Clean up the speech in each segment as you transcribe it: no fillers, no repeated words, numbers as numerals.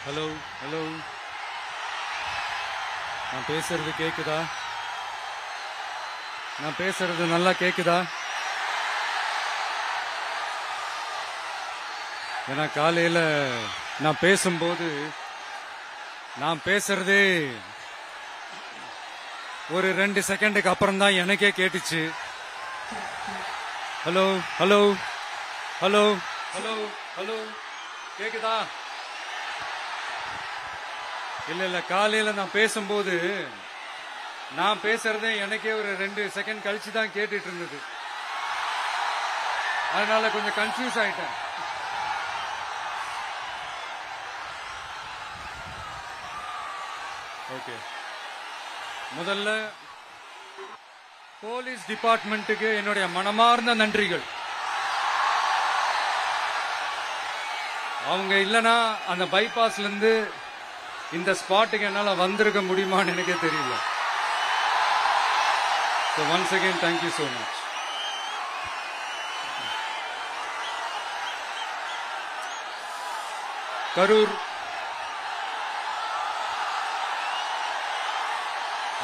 Hello hello, நான் பேசுறது கேக்குதா? நான் பேசுறது நல்லா கேக்குதா? ஏன்னா காலையில நான் பேசும்போது நான் பேசுறதே ஒரு 2 செகண்டுக்கு அப்புறம் தான் எனக்கே கேட்டுச்சு. Hello hello hello hello hello, கேக்குதா? இல்ல காலையில நான் பேசும்போது நான் பேசுறதே எனக்கே ஒரு 2 செகண்ட் கழிச்சு தான் கேட்டுட்டு இருந்தது. அதனால கொஞ்சம் கன்ஃபியூஸ் ஆயிட்டேன். ஓகே, முதல்ல போலீஸ் டிபார்ட்மெண்ட்டுக்கு என்னுடைய மனமார்ந்த நன்றிகள். அவங்க இல்லனா அந்த பைபாஸ்ல இருந்து இந்த ஸ்பாட்டுக்கு என்னால வந்திருக்க முடியுமான்னு எனக்கே தெரியல. So once again, thank you so much. Karur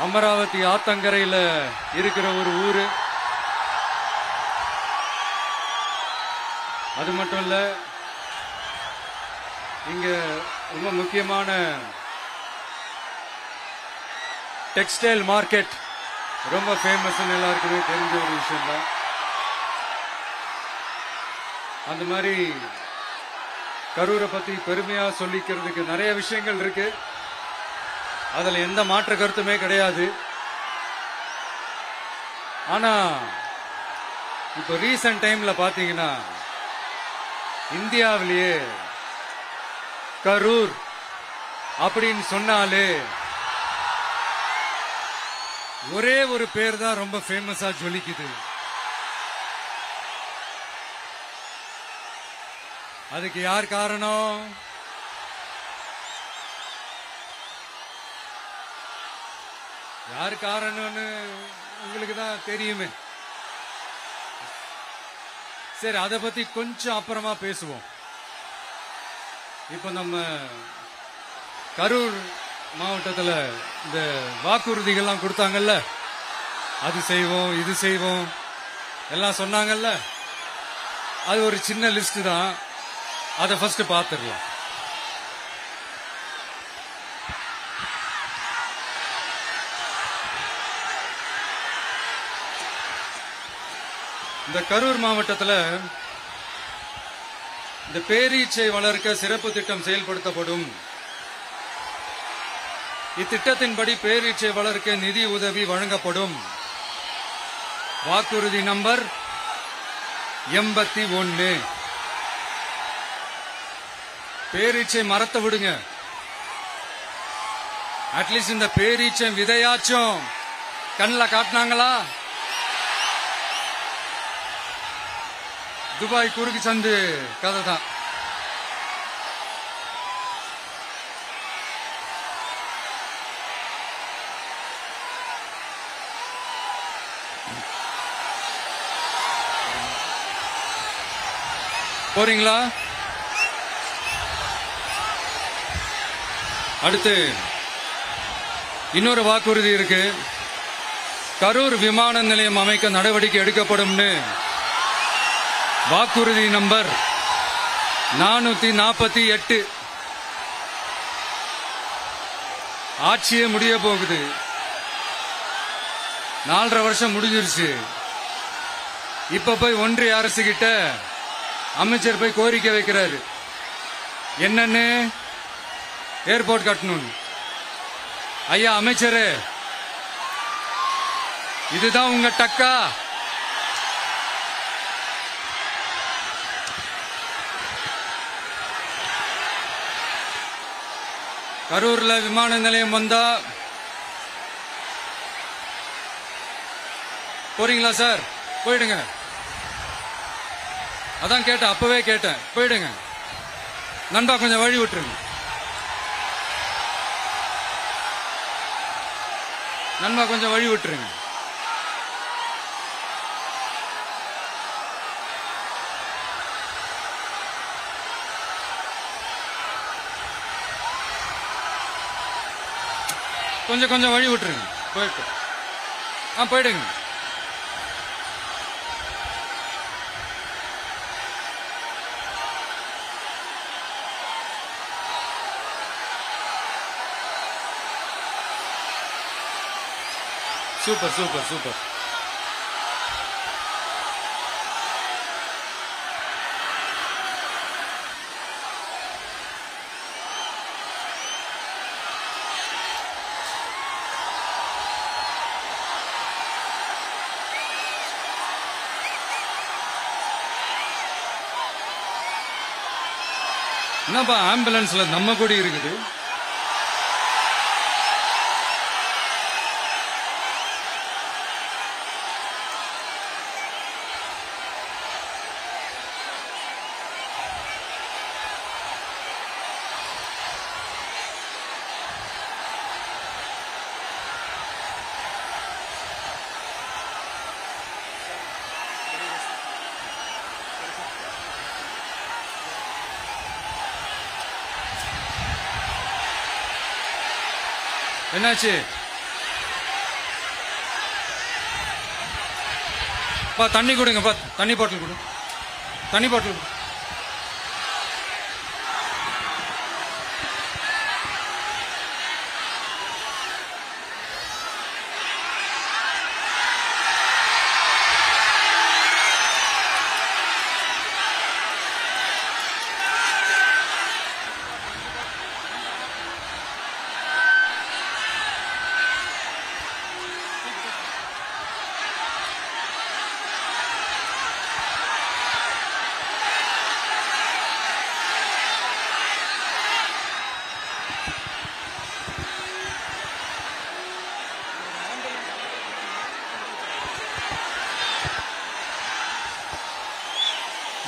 Amaravathi ஆத்தங்கரையில இருக்கிற ஒரு ஊரு. அது மட்டும் இல்ல, இங்க ரொம்ப முக்கியமான டெக்ஸ்டைல் மார்க்கெட் ரொம்ப ஃபேமஸ், எல்லாருக்குமே தெரிஞ்ச ஒரு விஷயம் தான். அந்த மாதிரி கரூரை பத்தி பெருமையா சொல்லிக்கிறதுக்கு நிறைய விஷயங்கள் இருக்கு. அதுல எந்த மாற்று கருத்துமே கிடையாது. ஆனா இப்ப ரீசன்ட் டைம்ல பாத்தீங்கன்னா இந்தியாவிலேயே கரூர் அப்படின்னு சொன்னாலே ஒரே ஒரு பேர் தான் ரொம்ப ஃபேமஸா ஜொலிக்குது. அதுக்கு யார் காரணம்? யார் காரணம்னு உங்களுக்கு தான் தெரியுமே. சரி, அதை பத்தி கொஞ்சம் அப்புறமா பேசுவோம். இப்ப நம்ம கரூர் மாவட்டத்தில் இந்த வாக்குறுதிகள்லாம் கொடுத்தாங்கல்ல, அது செய்வோம் இது செய்வோம் எல்லாம் சொன்னாங்கல்ல, அது ஒரு சின்ன லிஸ்ட் தான். அதை ஃபர்ஸ்ட் பார்த்துடலாம். இந்த கரூர் மாவட்டத்தில் இந்த பேரீச்சை வளர்க்க சிறப்பு திட்டம் செயல்படுத்தப்படும். இத்திட்டத்தின்படி பேரீச்சை வளர்க்க நிதி உதவி வழங்கப்படும். வாக்குறுதி நம்பர் 81. பேரீச்சை மரத்தை விடுங்க, அட்லீஸ்ட் இந்த பேரீச்சை விதையாச்சும் கண்ணில் காட்டினாங்களா? துபாய் குறுக்கு சந்து கதை தான். போறீங்களா? அடுத்து இன்னொரு வாக்குறுதி இருக்கு. கரூர் விமான நிலையம் அமைக்க நடவடிக்கை எடுக்கப்படும்னு வாக்குறுதி நம்பர் 448. ஆட்சியே முடிய போகுது. 4.5 வருஷம் முடிஞ்சிருச்சு. இப்ப போய் ஒன்றிய அரசு கிட்ட அமைச்சர் போய் கோரிக்கை வைக்கிறாரு. என்னன்னு? ஏர்போர்ட் கட்டணும். ஐயா அமைச்சரே, இதுதான் உங்க டக்கா? கரூர்ல விமான நிலையம் வந்தா போறீங்களா சார்? போயிடுங்க. அதான் கேட்டேன், அப்பவே கேட்டேன், போயிடுங்க. நண்பா கொஞ்சம் வழி விட்டுருங்க. நண்பா கொஞ்சம் வழி விட்டுருங்க. கொஞ்சம் கொஞ்சம் வழி விட்டுருங்க. போயிட்டு போயிடுங்க. Super super super. என்னப்பா ஆம்புலன்ஸ்ல நம்ம கொடி இருக்குது? என்னாச்சு? தண்ணி கொடுங்க. தண்ணி பாட்டில் கொடு. தண்ணி பாட்டில் கொடு.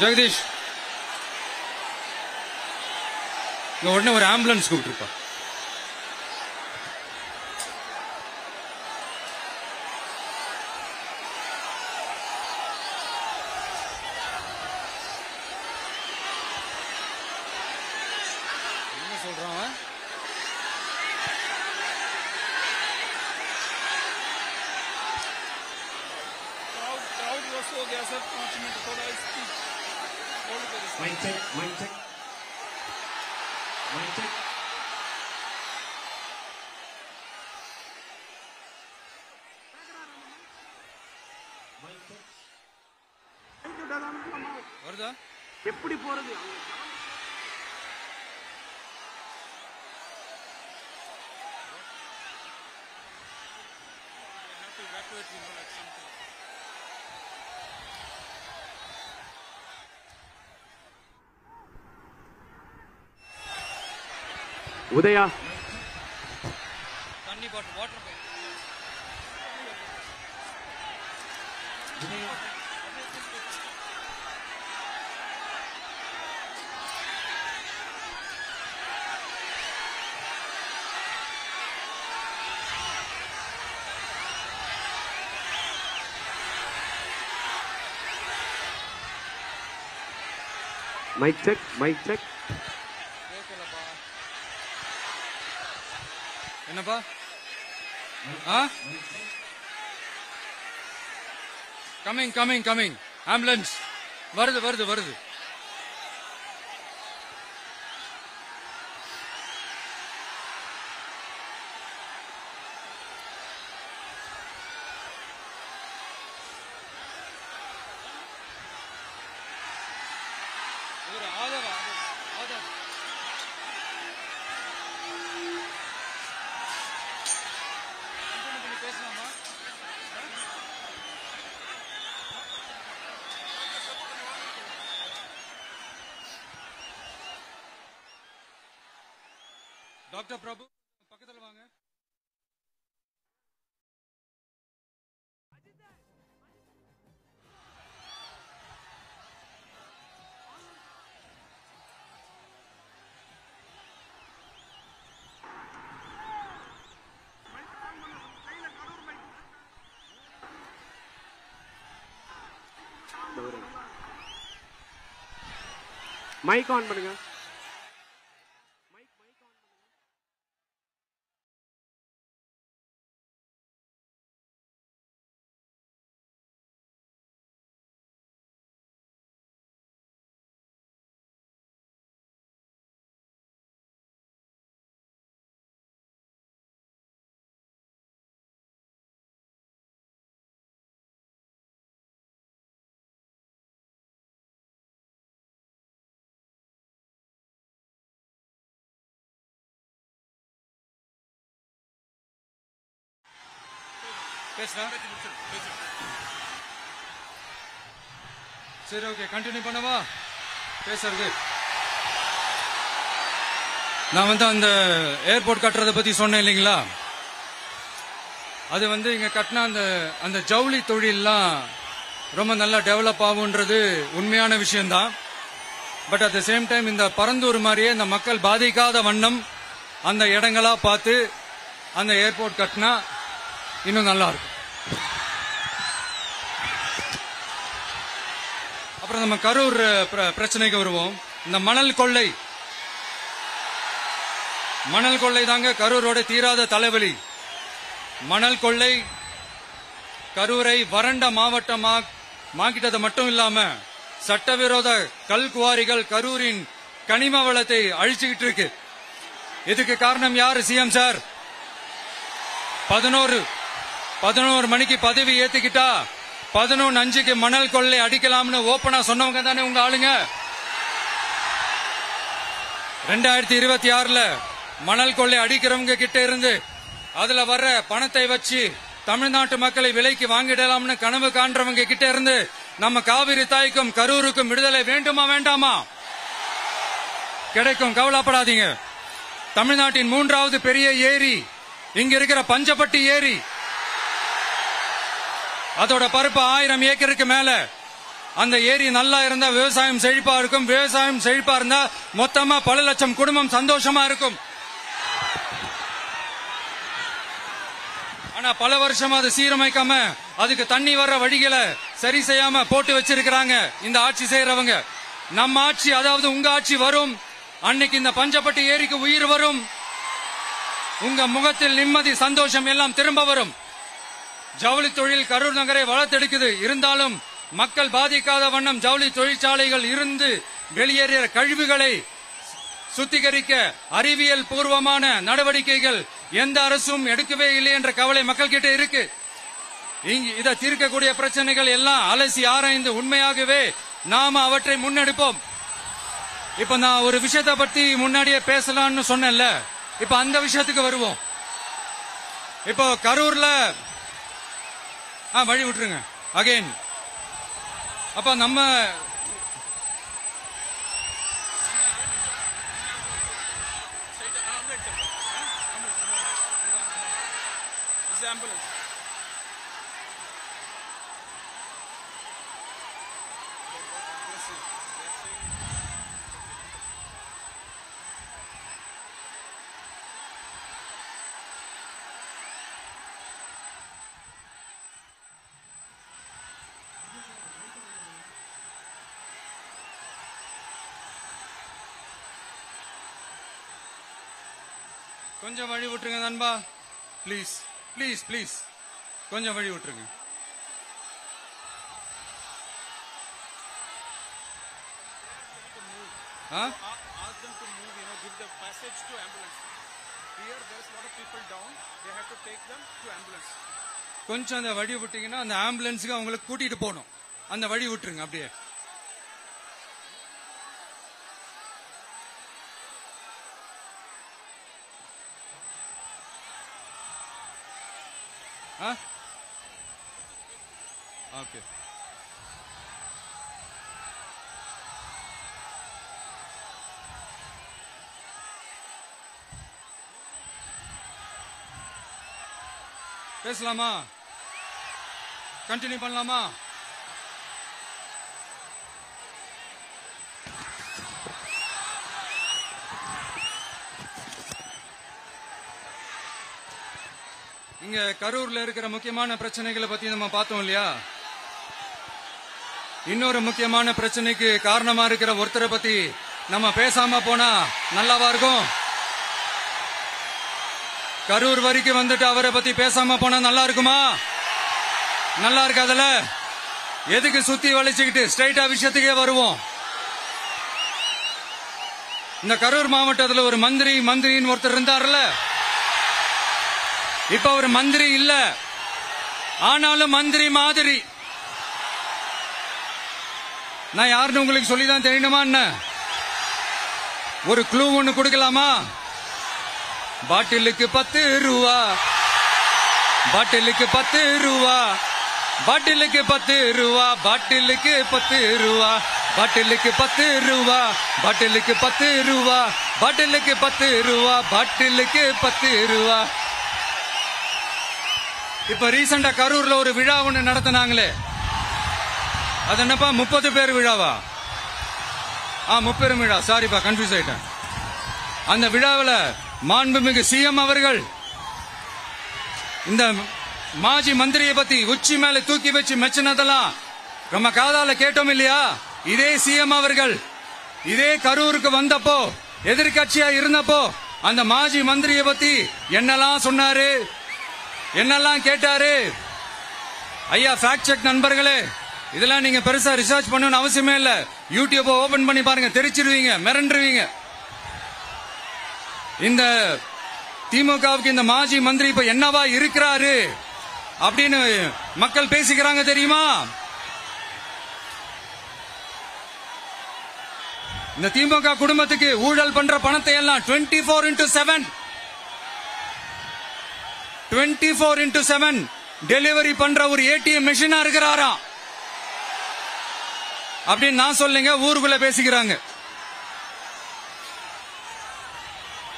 ஜெகதீஷ், உடனே ஒரு ஆம்புலன்ஸ் கூப்பிட்டுருப்பா. என்ன சொல்றான்? क्राउड वॉश हो गया सर, 5 मिनट थोड़ा स्पीच होल्ड करिए। Mic check, mic check, mic check. வருதா? எப்படி போறது? உதயா, தண்ணி bottle, water bottle. Mic check, mic check. என்னப்பா? Coming coming coming. ஆம்புலன்ஸ் வருது வருது வருது. டாக்டர் பிரபு பக்கத்துல வாங்க. மைக் ஆன் பண்ணுங்க. பேசுனா சரி, ஓகே, கண்டினியூ பண்ணவா பேசுறது? நான் அந்த ஏர்போர்ட் கட்டுறதை பத்தி சொன்னேன் இல்லைங்களா? அது இங்க கட்டினா அந்த ஜவுளி தொழில்லாம் ரொம்ப நல்லா டெவலப் ஆகுன்றது உண்மையான விஷயம்தான். But at the same time இந்த பரந்தூர் மாதிரியே இந்த மக்கள் பாதிக்காத வண்ணம் அந்த இடங்களா பார்த்து அந்த ஏர்போர்ட் கட்டினா இன்னும் நல்லா இருக்கும். அப்புறம் நம்ம கரூர் பிரச்சனைக்கு வருவோம். இந்த மணல் கொள்ளை தாங்க கரூரோட தீராத தலைவலி. மணல் கொள்ளை கரூரை வறண்ட மாவட்டமாக்கிட்டது மட்டும் இல்லாம சட்டவிரோத கல் குவாரிகள் கரூரின் கனிம வளத்தை அழிச்சுக்கிட்டு இருக்கு. இதுக்கு காரணம் யாரு? சிஎம் சார் 11 மணிக்கு பதவி ஏத்துக்கிட்டா 11:05 மணல் கொள்ளை அடிக்கலாம்னு ஓப்பனா சொன்னவங்க தானே உங்க ஆளுங்க. 2026 மணல் கொள்ளை அடிக்கிறவங்க கிட்ட இருந்து அதுல வர்ற பணத்தை வச்சு தமிழ்நாட்டு மக்களை விலைக்கு வாங்கிடலாம்னு கனவு காண்றவங்க கிட்ட இருந்து நம்ம காவிரி தாய்க்கும் கரூருக்கும் விடுதலை வேண்டுமா வேண்டாமா? கிடைக்கும், கவலைப்படாதீங்க. தமிழ்நாட்டின் 3வது பெரிய ஏரி இங்க இருக்கிற பஞ்சப்பட்டி ஏரி. அதோட பரப்பு 1000 ஏக்கருக்கு மேல. அந்த ஏரி நல்லா இருந்தா விவசாயம் செழிப்பா இருக்கும். விவசாயம் செழிப்பா இருந்தா மொத்தமா பல லட்சம் குடும்பம் சந்தோஷமா இருக்கும். ஆனா பல வருஷமா அதை சீரமைக்காம அதுக்கு தண்ணி வர்ற வழிகளை சரி செய்யாம போட்டு வச்சிருக்கிறாங்க இந்த ஆட்சி செய்யறவங்க. நம்ம ஆட்சி, அதாவது உங்க ஆட்சி வரும் அன்னைக்கு இந்த பஞ்சப்பட்டி ஏரிக்கு உயிர் வரும். உங்க முகத்தில் நிம்மதி சந்தோஷம் எல்லாம் திரும்ப வரும். ஜவுளி தொழில் கரூர் நகரை வளர்த்தெடுக்குது. இருந்தாலும் மக்கள் பாதிக்காத வண்ணம் ஜவுளி தொழிற்சாலைகள் இருந்து வெளியேறிய கழிவுகளை சுத்திகரிக்க அறிவியல் பூர்வமான நடவடிக்கைகள் எந்த அரசும் எடுக்கவே இல்லை என்ற கவலை மக்கள் கிட்ட இருக்கு. இதை தீர்க்கக்கூடிய பிரச்சனைகள் எல்லாம் அலசி ஆராய்ந்து உண்மையாகவே நாம அவற்றை முன்னெடுப்போம். இப்ப நான் ஒரு விஷயத்தை பத்தி முன்னாடியே பேசலாம்னு சொன்னேன்ல, இப்ப அந்த விஷயத்துக்கு வருவோம். இப்போ கரூர்ல வழி விட்டுருங்க அகைன். அப்ப நம்ம ambulance. கொஞ்சம் வழி விட்டுருங்க நண்பா, ப்ளீஸ் ப்ளீஸ் ப்ளீஸ், கொஞ்சம் வழி விட்டுருங்க. Ask them to move, give the passage to ambulance. Here there is a lot of people down, they have to take them to ambulance. கொஞ்சம் அந்த வழி விட்டீங்கன்னா அந்த ஆம்புலன்ஸுக்கு அவங்களுக்கு கூட்டிட்டு போகணும். அந்த வழி விட்டுருங்க அப்படியே. ஓகே. பேசலாமா? கண்டினியூ பண்ணலாமா? இங்க கரூர்ல இருக்கிற முக்கியமான பிரச்சனைகளை பத்தி நம்ம பார்த்தோம் இல்லையா? இன்னொரு முக்கியமான பிரச்சனைக்கு காரணமா இருக்கிற ஒருத்தரை பத்தி நம்ம பேசாம போனா நல்லாவா இருக்கும்? கரூர் வரைக்கும் வந்துட்டு அவரை பத்தி பேசாம போனா நல்லா இருக்குமா? நல்லா இருக்காதுல. எதுக்கு சுத்தி வளைச்சுக்கிட்டு ஸ்ட்ரைட்டா விஷயத்துக்கே வருவோம். இந்த கரூர் மாவட்டத்தில் ஒரு மந்திரின்னு ஒருத்தர் இருந்தார்ல, இப்ப ஒரு மந்திரி இல்ல, ஆனாலும் மந்திரி மாதிரி. நான் யாருன்னு உங்களுக்கு சொல்லிதான் தெரியணுமா என்ன? ஒரு க்ளூ ஒண்ணு கொடுக்கலாமா? பாட்டிலுக்கு 10 ரூபா, பாட்டிலுக்கு 10 ரூபா, பாட்டிலுக்கு 10 ரூபா, பாட்டிலுக்கு 10 ரூபா, பாட்டிலுக்கு 10 ரூபா, பாட்டிலுக்கு 10 ரூபா, பாட்டிலுக்கு 10 ரூபா, பாட்டிலுக்கு 10 ரூபா. இப்ப ரீசெண்டா கரூர்ல ஒரு விழா ஒண்ணு நடத்தினாங்களே, அது என்னப்பா 30 பேர் விழாவா? 30 விழா, சாரிப்பா கன்ஃபியூஸ் ஆயிட்டேன். அந்த விழாவில் மாண்புமிகு சிஎம் அவர்கள் இந்த மாஜி மந்திரியை பத்தி உச்சி மேல தூக்கி வச்சு மெச்சினதெல்லாம் நம்ம காதால கேட்டோம் இல்லையா? இதே சிஎம் அவர்கள் இதே கரூருக்கு வந்தப்போ, எதிர்கட்சியா இருந்தப்போ, அந்த மாஜி மந்திரியை பத்தி என்னெல்லாம் சொன்னாரு, என்னெல்லாம் கேட்டாரு. ஐயா ஃபேக்ட் செக் நண்பர்களே, இதெல்லாம் நீங்க பெருசா ரிசர்ச் பண்ணணும்னு அவசியமே இல்ல. யூடியூப் ஓபன் பண்ணி பாருங்க, தெரிச்சிருவீங்க, மிரண்டுருவீங்க. இந்த திமுகவுக்கு இந்த மாஜி மந்திரி இப்ப என்னவா இருக்கிறாரு அப்படின்னு மக்கள் பேசிக்கிறாங்க தெரியுமா? இந்த திமுக குடும்பத்துக்கு ஊழல் பண்ற பணத்தை எல்லாம் 24x7 டெலிவரி பண்ற ஒரு ஏடிஎம் மெஷினா இருக்கிறாராம் அப்படின்னு நான் சொல்லுங்க, ஊருக்குள்ள பேசிக்கிறாங்க.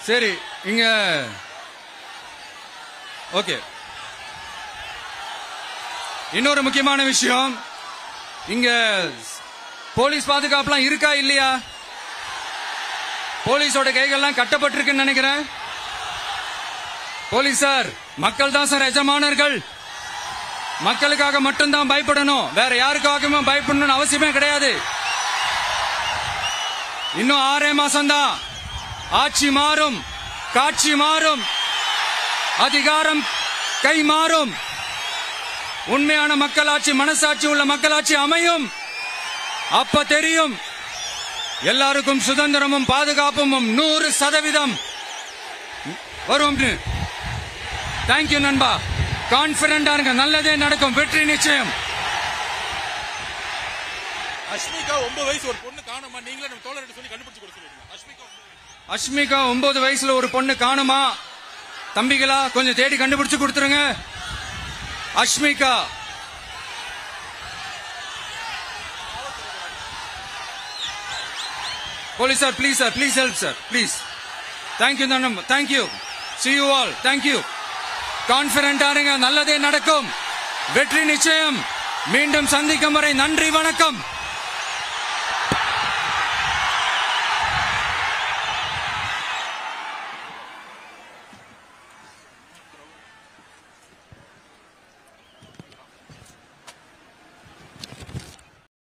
சரி, இங்க ஓகே. இன்னொரு முக்கியமான விஷயம், இங்க போலீஸ் பாதுகாப்புலாம் இருக்கா இல்லையா? போலீஸோட கைகள்லாம் கட்டப்பட்டிருக்குன்னு நினைக்கிறேன். போலீசார் மக்கள் தான் சார் எஜமானர்கள். மக்களுக்காக மட்டும்தான் பயப்படணும், வேற யாருக்காகவும் பயப்படணும்னு அவசியமே கிடையாது. இன்னும் 6 மாசம்தான். ஆட்சி மாறும், காட்சி மாறும், அதிகாரம் கை மாறும். உண்மையான மக்களாட்சி, மனசாட்சி உள்ள மக்களாட்சி அமையும். அப்ப தெரியும் எல்லாருக்கும் சுதந்திரமும் பாதுகாப்பும் 100% வரும். தேங்க்யூ நண்பா. கான்பிடண்டா இருங்க, நல்லதே நடக்கும், வெற்றி நிச்சயம். அஷ்மிகா 9 வயசு ஒரு பொண்ணு காணுமா, நீங்களே நம்ம தோழர்கிட்ட சொல்லி கண்டுபிடிச்சு கொடுக்க சொல்லுங்க. அஷ்மிகா 9 வயசுல ஒரு பொண்ணு காணுமா? தம்பிகளா கொஞ்சம் தேடி கண்டுபிடிச்சு கொடுத்துருங்க. Ashmika police sir, please sir, please help sir, please. Thank you nanam, thank you, see you all, thank you. Confident ஆருங்க, நல்லதே நடக்கும், வெற்றி நிச்சயம். மீண்டும் சந்திக்கும் வரை நன்றி, வணக்கம்.